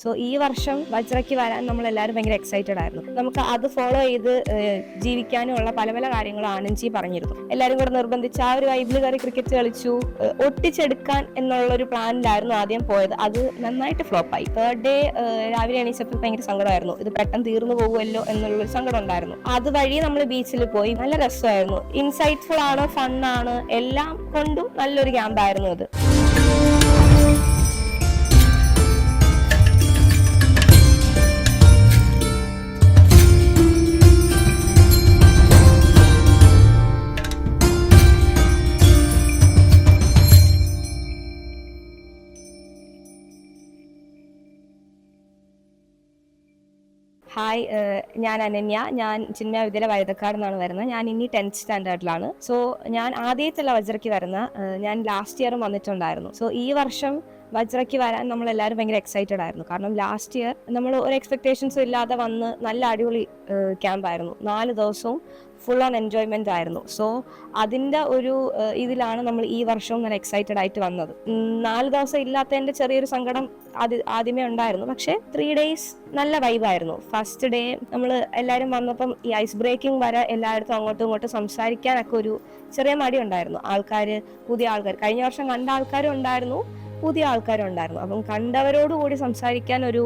So ഈ വർഷം വജ്രയ്ക്ക് വരാൻ നമ്മളെല്ലാവരും ഭയങ്കര എക്സൈറ്റഡ് ആയിരുന്നു. നമുക്ക് അത് ഫോളോ ചെയ്ത് ജീവിക്കാനുള്ള പല പല കാര്യങ്ങളും ആനന്ദ്ജി പറഞ്ഞിരുന്നു. എല്ലാവരും കൂടെ നിർബന്ധിച്ച് ആ ഒരു വൈബിൽ കയറി ക്രിക്കറ്റ് കളിച്ചു. ഒട്ടിച്ചെടുക്കാൻ എന്നുള്ളൊരു പ്ലാനിലായിരുന്നു ആദ്യം പോയത്. അത് നന്നായിട്ട് ഫ്ലോപ്പായി. തേർഡ് ഡേ രാവിലെ എണീച്ചപ്പോൾ ഭയങ്കര സങ്കടമായിരുന്നു. ഇത് പെട്ടെന്ന് തീർന്നു പോകുമല്ലോ എന്നുള്ളൊരു സങ്കടം ഉണ്ടായിരുന്നു. അതുവഴി നമ്മൾ ബീച്ചിൽ പോയി. നല്ല രസമായിരുന്നു. ഇൻസൈറ്റ്ഫുൾ ആണ്, ഫണ്ണാണ്, എല്ലാം കൊണ്ടും നല്ലൊരു ക്യാമ്പായിരുന്നു അത്. ഹായ്, ഞാൻ അനന്യ. ഞാൻ ചിന്മയ വിദ്യയിലെ വഴുതക്കാട് നിന്നാണ് വരുന്നത്. ഞാൻ ഇനി 10th സ്റ്റാൻഡേർഡിലാണ്. സോ ഞാൻ ആദ്യമായിട്ടല്ല വജ്രയ്ക്ക് വരുന്ന. ഞാൻ ലാസ്റ്റ് ഇയറും വന്നിട്ടുണ്ടായിരുന്നു. സോ ഈ വർഷം വജ്രയ്ക്ക് വരാൻ നമ്മളെല്ലാവരും ഭയങ്കര എക്സൈറ്റഡ് ആയിരുന്നു. കാരണം ലാസ്റ്റ് ഇയർ നമ്മൾ ഒരു എക്സ്പെക്ടേഷൻസും ഇല്ലാതെ വന്ന് നല്ല അടിപൊളി ക്യാമ്പായിരുന്നു. 4 ദിവസവും ഫുൾ ഓൺ എൻജോയ്മെന്റ് ആയിരുന്നു. സോ അതിൻ്റെ ഒരു ഇതിലാണ് നമ്മൾ ഈ വർഷവും നല്ല എക്സൈറ്റഡ് ആയിട്ട് വന്നത്. 4 ദിവസം ഇല്ലാത്തതിൻ്റെ ചെറിയൊരു സങ്കടം ആദ്യമേ ഉണ്ടായിരുന്നു. പക്ഷേ 3 days നല്ല വൈബായിരുന്നു. ഫസ്റ്റ് ഡേ നമ്മൾ എല്ലാവരും വന്നപ്പം ഈ ഐസ് ബ്രേക്കിംഗ് വരെ എല്ലായിടത്തും അങ്ങോട്ടും ഇങ്ങോട്ടും സംസാരിക്കാനൊക്കെ ഒരു ചെറിയ മടി ഉണ്ടായിരുന്നു. പുതിയ ആൾക്കാർ, കഴിഞ്ഞ വർഷം കണ്ട ആൾക്കാരും ഉണ്ടായിരുന്നു, പുതിയ ആൾക്കാരും ഉണ്ടായിരുന്നു. അപ്പം കണ്ടവരോടുകൂടി സംസാരിക്കാൻ ഒരു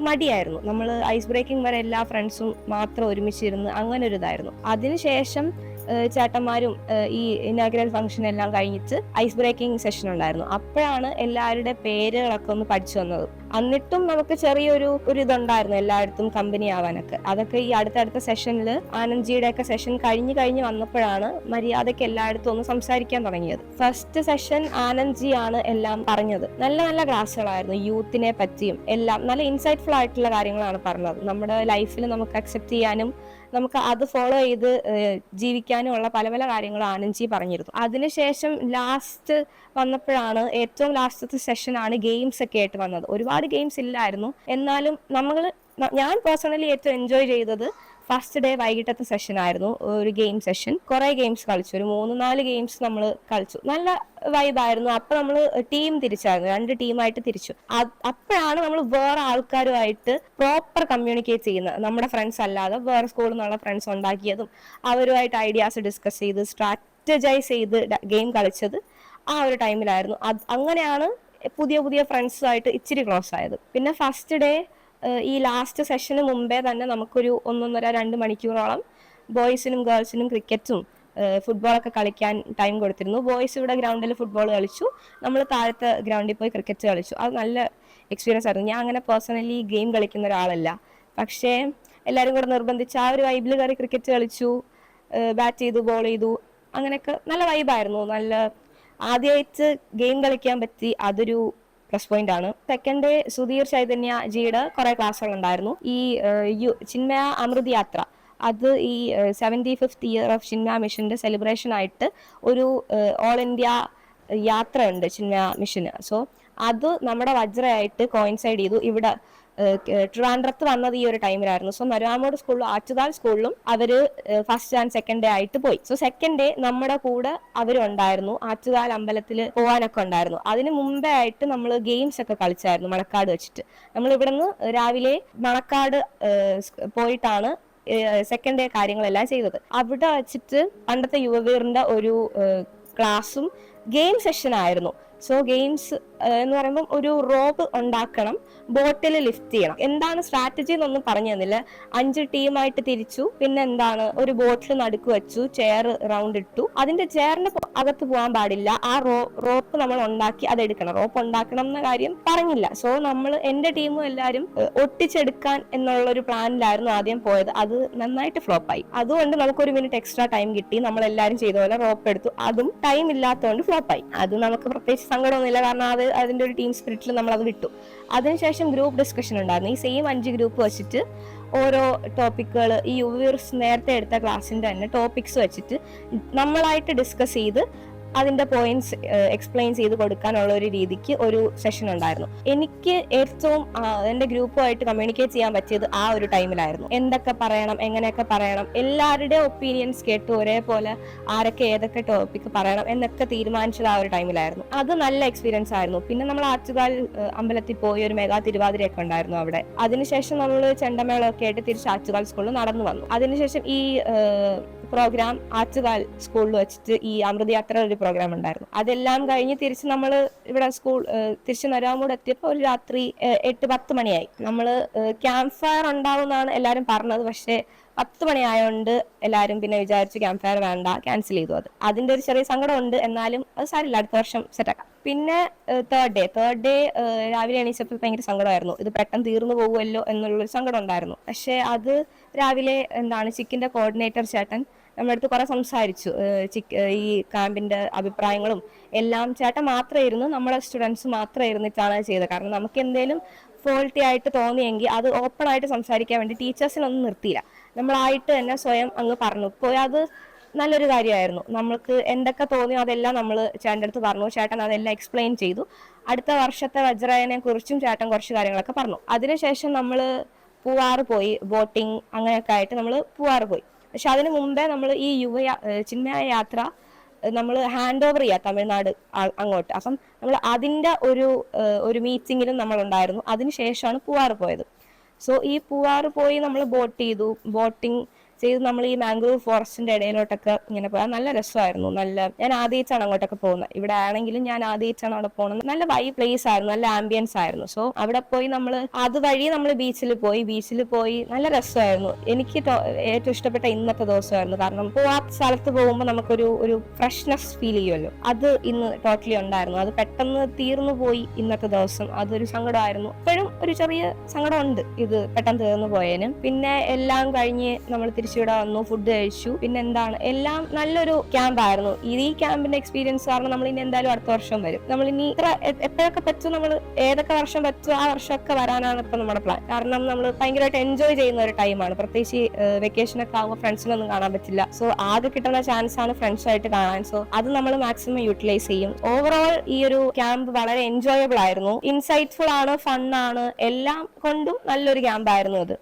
മടിയായിരുന്നു. നമ്മൾ ഐസ് ബ്രേക്കിംഗ് വരെ എല്ലാ ഫ്രണ്ട്സും മാത്രം ഒരുമിച്ചിരുന്ന് അങ്ങനെ ഒരു ഇതായിരുന്നു. അതിനുശേഷം ചേട്ടന്മാരും ഈ ഇനാഗ്രൽ ഫംഗ്ഷൻ എല്ലാം കഴിഞ്ഞിട്ട് ഐസ് ബ്രേക്കിംഗ് സെഷൻ ഉണ്ടായിരുന്നു. അപ്പോഴാണ് എല്ലാവരുടെ പേരുകളൊക്കെ ഒന്ന് പഠിച്ചു വന്നത്. എന്നിട്ടും നമുക്ക് ചെറിയൊരു ഇതുണ്ടായിരുന്നു എല്ലായിടത്തും കമ്പനി ആവാനൊക്കെ. അതൊക്കെ ഈ അടുത്തടുത്ത സെഷനിൽ ആനന്ദ്ജിയുടെ ഒക്കെ സെഷൻ കഴിഞ്ഞ് വന്നപ്പോഴാണ് മര്യാദയ്ക്ക് എല്ലായിടത്തും ഒന്ന് സംസാരിക്കാൻ തുടങ്ങിയത്. ഫസ്റ്റ് സെഷൻ ആനന്ദ്ജി ആണ് എല്ലാം പറഞ്ഞത്. നല്ല നല്ല ക്ലാസ്സുകളായിരുന്നു. യൂത്തിനെ പറ്റിയും എല്ലാം നല്ല ഇൻസൈറ്റ്ഫുൾ ആയിട്ടുള്ള കാര്യങ്ങളാണ് പറഞ്ഞത്. നമ്മുടെ ലൈഫിൽ നമുക്ക് അക്സെപ്റ്റ് ചെയ്യാനും നമുക്ക് അത് ഫോളോ ചെയ്ത് ജീവിക്കാനും ഉള്ള പല പല കാര്യങ്ങളും ആനന്ദ്ജി പറഞ്ഞിരുന്നു. അതിനുശേഷം ലാസ്റ്റ് വന്നപ്പോഴാണ് ഏറ്റവും ലാസ്റ്റത്തെ സെഷനാണ് ഗെയിംസ് ഒക്കെ ആയിട്ട് വന്നത്. ഒരുപാട് ഗെയിംസ് ഇല്ലായിരുന്നു. എന്നാലും ഞാൻ പേഴ്സണലി ഏറ്റവും എൻജോയ് ചെയ്തത് ഫസ്റ്റ് ഡേ വൈകിട്ടത്തെ സെഷൻ ആയിരുന്നു. ഒരു ഗെയിം സെഷൻ, കുറെ ഗെയിംസ് കളിച്ചു. ഒരു 3-4 ഗെയിംസ് നമ്മൾ കളിച്ചു. നല്ല വൈബായിരുന്നു. അപ്പൊ നമ്മൾ ടീം തിരിച്ചായിരുന്നു, 2 ടീമായിട്ട് തിരിച്ചു. അപ്പോഴാണ് നമ്മൾ വേറെ ആൾക്കാരുമായിട്ട് പ്രോപ്പർ കമ്മ്യൂണിക്കേറ്റ് ചെയ്യുന്നത്. നമ്മുടെ ഫ്രണ്ട്സ് അല്ലാതെ വേറെ സ്കൂളിൽ നിന്നുള്ള ഫ്രണ്ട്സ് ഉണ്ടാക്കിയതും അവരുമായിട്ട് ഐഡിയാസ് ഡിസ്കസ് ചെയ്ത് സ്ട്രാറ്റജൈസ് ചെയ്ത് ഗെയിം കളിച്ചത് ആ ഒരു ടൈമിലായിരുന്നു. അങ്ങനെയാണ് പുതിയ ഫ്രണ്ട്സുമായിട്ട് ഇച്ചിരി ക്ലോസ് ആയത്. പിന്നെ ഫസ്റ്റ് ഡേ ഈ ലാസ്റ്റ് സെഷന് മുമ്പേ തന്നെ നമുക്കൊരു 1.5-2 മണിക്കൂറോളം ബോയ്സിനും ഗേൾസിനും ക്രിക്കറ്റും ഫുട്ബോളൊക്കെ കളിക്കാൻ ടൈം കൊടുത്തിരുന്നു. ബോയ്സ് ഇവിടെ ഗ്രൗണ്ടിൽ ഫുട്ബോൾ കളിച്ചു, നമ്മൾ താഴത്തെ ഗ്രൗണ്ടിൽ പോയി ക്രിക്കറ്റ് കളിച്ചു. അത് നല്ല എക്സ്പീരിയൻസ് ആയിരുന്നു. ഞാൻ അങ്ങനെ പേഴ്സണലി ഗെയിം കളിക്കുന്ന ഒരാളല്ല, പക്ഷേ എല്ലാവരും കൂടെ നിർബന്ധിച്ച് ആ ഒരു വൈബിൽ കയറി ക്രിക്കറ്റ് കളിച്ചു, ബാറ്റ് ചെയ്തു, ബോൾ ചെയ്തു. അങ്ങനെയൊക്കെ നല്ല വൈബായിരുന്നു. നല്ല ആദ്യമായിട്ട് ഗെയിം കളിക്കാൻ പറ്റി, അതൊരു പ്ലസ് പോയിന്റ് ആണ്. സെക്കൻഡ് ഡേ സുധീർ ചൈതന്യ ജിയുടെ കുറെ ക്ലാസ്സുകൾ ഉണ്ടായിരുന്നു. ഈ ചിന്മയ അമൃത് യാത്ര, അത് ഈ 75th ഇയർ ഓഫ് ചിന്മയ മിഷന്റെ സെലിബ്രേഷൻ ആയിട്ട് ഒരു ഓൾ ഇന്ത്യ യാത്രയുണ്ട് ചിന്മയ മിഷന്. സോ അത് നമ്മുടെ വജ്രയായിട്ട് കോയിൻസൈഡ് ചെയ്തു. ഇവിടെ ട്രിവാൻഡ്രത്ത് വന്നത് ഈ ഒരു ടൈമിലായിരുന്നു. സോ നരുവാമൂട് സ്കൂളിലും ആറ്റുകാൽ സ്കൂളിലും അവര് ഫസ്റ്റ് ആൻഡ് സെക്കൻഡ് ഡേ ആയിട്ട് പോയി. സോ സെക്കൻഡ് ഡേ നമ്മുടെ കൂടെ അവരുണ്ടായിരുന്നു. ആറ്റുകാൽ അമ്പലത്തിൽ പോകാനൊക്കെ ഉണ്ടായിരുന്നു. അതിന് മുമ്പേ ആയിട്ട് നമ്മൾ ഗെയിംസ് ഒക്കെ കളിച്ചായിരുന്നു മണക്കാട് വെച്ചിട്ട്. നമ്മൾ ഇവിടുന്ന് രാവിലെ മണക്കാട് പോയിട്ടാണ് സെക്കൻഡ് ഡേ കാര്യങ്ങളെല്ലാം ചെയ്തത്. അവിടെ വെച്ചിട്ട് പണ്ടത്തെ യുവവീറിന്റെ ഒരു ക്ലാസ്സും ഗെയിം സെഷൻ ആയിരുന്നു. സോ ഗെയിംസ് എന്ന് പറയുമ്പോൾ ഒരു റോപ്പ് ഉണ്ടാക്കണം, ബോട്ടിൽ ലിഫ്റ്റ് ചെയ്യണം. എന്താണ് സ്ട്രാറ്റജി എന്നൊന്നും പറഞ്ഞു തന്നില്ല. 5 ടീമായിട്ട് തിരിച്ചു. പിന്നെ എന്താണ്, ഒരു ബോട്ടിൽ നടുക്ക് വെച്ചു, ചെയർ റൗണ്ട് ഇട്ടു. അതിന്റെ ചെയറിന്റെ അകത്ത് പോകാൻ പാടില്ല. ആ റോപ്പ് നമ്മൾ ഉണ്ടാക്കി അതെടുക്കണം. റോപ്പ് ഉണ്ടാക്കണം എന്ന കാര്യം പറഞ്ഞില്ല. സോ എന്റെ ടീമും എല്ലാവരും ഒട്ടിച്ചെടുക്കാൻ എന്നുള്ളൊരു പ്ലാനിലായിരുന്നു ആദ്യം പോയത്. അത് നന്നായിട്ട് ഫ്ലോപ്പായി. അതുകൊണ്ട് നമുക്ക് 1 മിനിറ്റ് എക്സ്ട്രാ ടൈം കിട്ടി. നമ്മൾ എല്ലാവരും ചെയ്ത പോലെ റോപ്പ് എടുത്തു. അതും ടൈം ഇല്ലാത്തതുകൊണ്ട് ഫ്ലോപ്പായി. അത് നമുക്ക് പ്രത്യേകിച്ച് സങ്കടമൊന്നുമില്ല, കാരണം അതിന്റെ ഒരു ടീം സ്പിരിറ്റിൽ നമ്മൾ അത് വിട്ടു. അതിനുശേഷം ഗ്രൂപ്പ് ഡിസ്കഷൻ ഉണ്ടായിരുന്നു. ഈ സെയിം 5 ഗ്രൂപ്പ് വെച്ചിട്ട് ഓരോ ടോപ്പിക്കുകൾ, ഈ യുവീർസ് നേരത്തെ എടുത്ത ക്ലാസ്സിന്റെ തന്നെ ടോപ്പിക്സ് വെച്ചിട്ട് നമ്മളായിട്ട് ഡിസ്കസ് ചെയ്ത് അതിന്റെ പോയിന്റ്സ് എക്സ്പ്ലെയിൻ ചെയ്ത് കൊടുക്കാനുള്ള ഒരു രീതിക്ക് ഒരു സെഷൻ ഉണ്ടായിരുന്നു. എനിക്ക് ഏറ്റവും എന്റെ ഗ്രൂപ്പുമായിട്ട് കമ്മ്യൂണിക്കേറ്റ് ചെയ്യാൻ പറ്റിയത് ആ ഒരു ടൈമിലായിരുന്നു. എന്തൊക്കെ പറയണം, എങ്ങനെയൊക്കെ പറയണം, എല്ലാവരുടെയും ഒപ്പീനിയൻസ് കേട്ട് ഒരേപോലെ ആരൊക്കെ ഏതൊക്കെ ടോപ്പിക് പറയണം എന്നൊക്കെ തീരുമാനിച്ചത് ആ ഒരു ടൈമിലായിരുന്നു. അത് നല്ല എക്സ്പീരിയൻസ് ആയിരുന്നു. പിന്നെ നമ്മൾ ആറ്റുകാൽ അമ്പലത്തിൽ പോയി ഒരു മെഗാ തിരുവാതിരയൊക്കെ ഉണ്ടായിരുന്നു അവിടെ. അതിനുശേഷം നമ്മൾ ചെണ്ടമേളമൊക്കെ ആയിട്ട് തിരിച്ച് ആറ്റുകാൽ സ്കൂളിൽ നടന്നു വന്നു. അതിനുശേഷം ഈ പ്രോഗ്രാം ആറ്റുകാൽ സ്കൂളിൽ വെച്ചിട്ട് ഈ അമൃതയാത്ര ഒരു പ്രോഗ്രാം ഉണ്ടായിരുന്നു. അതെല്ലാം കഴിഞ്ഞ് തിരിച്ച് നമ്മൾ ഇവിടെ തിരിച്ച് നരാമൂട് എത്തിയപ്പോൾ ഒരു രാത്രി 8-10 മണിയായി. നമ്മള് ക്യാമ്പ് ഫയർ ഉണ്ടാവുമെന്നാണ് എല്ലാരും പറഞ്ഞത്. പക്ഷെ 10 മണിയായോണ്ട് എല്ലാരും പിന്നെ വിചാരിച്ചു ക്യാമ്പ് ഫയർ വേണ്ട, ക്യാൻസൽ ചെയ്തു. അതിന്റെ ഒരു ചെറിയ സങ്കടം ഉണ്ട്. എന്നാലും അത് സാരില്ല, അടുത്ത വർഷം സെറ്റാക്കാം. പിന്നെ തേർഡ് ഡേ രാവിലെ എണീച്ചപ്പോൾ ഭയങ്കര സങ്കടമായിരുന്നു. ഇത് പെട്ടെന്ന് തീർന്നു പോകുമല്ലോ എന്നുള്ളൊരു സങ്കടം ഉണ്ടായിരുന്നു. പക്ഷെ അത് രാവിലെ ചിക്കിന്റെ കോർഡിനേറ്റർ ചേട്ടൻ നമ്മുടെ അടുത്ത് കുറെ സംസാരിച്ചു. ഈ ക്യാമ്പിന്റെ അഭിപ്രായങ്ങളും എല്ലാം ചേട്ടൻ മാത്രമേ ഇരുന്നു, നമ്മുടെ സ്റ്റുഡൻസ് മാത്രം ഇരുന്നിട്ടാണ് ചെയ്തത്. കാരണം നമുക്ക് എന്തെങ്കിലും ഫോൾട്ടി ആയിട്ട് തോന്നിയെങ്കിൽ അത് ഓപ്പൺ ആയിട്ട് സംസാരിക്കാൻ വേണ്ടി ടീച്ചേഴ്സിനൊന്നും നിർത്തിയില്ല, നമ്മളായിട്ട് തന്നെ സ്വയം അങ്ങ് പറഞ്ഞു പോയി. അത് നല്ലൊരു കാര്യമായിരുന്നു. നമുക്ക് എന്തൊക്കെ തോന്നിയോ അതെല്ലാം നമ്മൾ ചേട്ടൻ്റെ അടുത്ത് പറഞ്ഞു. ചേട്ടൻ അതെല്ലാം എക്സ്പ്ലെയിൻ ചെയ്തു. അടുത്ത വർഷത്തെ വജ്രയനെ കുറിച്ചും ചേട്ടൻ കുറച്ച് കാര്യങ്ങളൊക്കെ പറഞ്ഞു. അതിനുശേഷം നമ്മൾ പൂവാറ് പോയി, ബോട്ടിങ് അങ്ങനെയൊക്കെ ആയിട്ട് നമ്മൾ പൂവാറ് പോയി. പക്ഷെ അതിനു മുമ്പേ നമ്മൾ ഈ ചിന്മയ യാത്ര നമ്മൾ ഹാൻഡ് ഓവർ ചെയ്യാം തമിഴ്നാട് അങ്ങോട്ട്. അപ്പം നമ്മൾ അതിൻ്റെ ഒരു മീറ്റിങ്ങിലും നമ്മൾ ഉണ്ടായിരുന്നു. അതിനുശേഷമാണ് പൂവാറ് പോയത്. സോ ഈ പൂവാറ് പോയി നമ്മൾ ബോട്ടിങ് ചെയ്ത് നമ്മൾ ഈ മാംഗ്രൂവ് ഫോറസ്റ്റിന്റെ ഇടയിലോട്ടൊക്കെ ഇങ്ങനെ പോയാൽ നല്ല രസമായിരുന്നു. ഞാൻ ആദ്യമായിട്ടാണ് അങ്ങോട്ടൊക്കെ പോകുന്നത്. ഇവിടെ ആണെങ്കിലും ഞാൻ ആദ്യമായിട്ടാണ് അവിടെ പോകുന്നത്. നല്ല വൈബ് പ്ലേസ് ആയിരുന്നു, നല്ല ആംബിയൻസ് ആയിരുന്നു. സോ അവിടെ പോയി നമ്മൾ അതുവഴി നമ്മൾ ബീച്ചിൽ പോയി നല്ല രസമായിരുന്നു. എനിക്ക് ഏറ്റവും ഇഷ്ടപ്പെട്ട ഇന്നത്തെ ദിവസമായിരുന്നു. കാരണം ആ സ്ഥലത്ത് പോകുമ്പോൾ നമുക്കൊരു ഫ്രഷ്നെസ് ഫീൽ ചെയ്യുമല്ലോ, അത് ഇന്ന് ടോട്ടലി ഉണ്ടായിരുന്നു. അത് പെട്ടെന്ന് തീർന്നു പോയി ഇന്നത്തെ ദിവസം. അതൊരു സങ്കടമായിരുന്നു. ഇപ്പോഴും ഒരു ചെറിയ സങ്കടമുണ്ട് ഇത് പെട്ടെന്ന് തീർന്നു പോയതിനും. പിന്നെ എല്ലാം കഴിഞ്ഞ് നമ്മൾ തിരിച്ചിവിടെ വന്നു, ഫുഡ് കഴിച്ചു. പിന്നെ എല്ലാം നല്ലൊരു ക്യാമ്പായിരുന്നു. ഈ ക്യാമ്പിന്റെ എക്സ്പീരിയൻസ് കാരണം നമ്മൾ ഇനി എന്തായാലും അടുത്ത വർഷം വരും. നമ്മൾ ഇനി എപ്പോഴൊക്കെ പറ്റും, നമ്മൾ ഏതൊക്കെ വർഷം പറ്റും ആ വർഷമൊക്കെ വരാനാണ് ഇപ്പൊ നമ്മുടെ പ്ലാൻ. കാരണം നമ്മൾ ഭയങ്കരമായിട്ട് എൻജോയ് ചെയ്യുന്ന ഒരു ടൈമാണ്. പ്രത്യേകിച്ച് വെക്കേഷൻ ഒക്കെ ആകുമ്പോൾ ഫ്രണ്ട്സിനൊന്നും കാണാൻ പറ്റില്ല. സോ ആകെ കിട്ടുന്ന ചാൻസ് ആണ് ഫ്രണ്ട്സുമായിട്ട് കാണാൻ. സോ അത് നമ്മൾ മാക്സിമം യൂട്ടിലൈസ് ചെയ്യും. ഓവറോൾ ഈ ഒരു ക്യാമ്പ് വളരെ എൻജോയബിൾ ആയിരുന്നു, ഇൻസൈറ്റ്ഫുൾ ആണ്, ഫൺ ആണ്, എല്ലാം കൊണ്ടും നല്ലൊരു ക്യാമ്പായിരുന്നു ഇത്.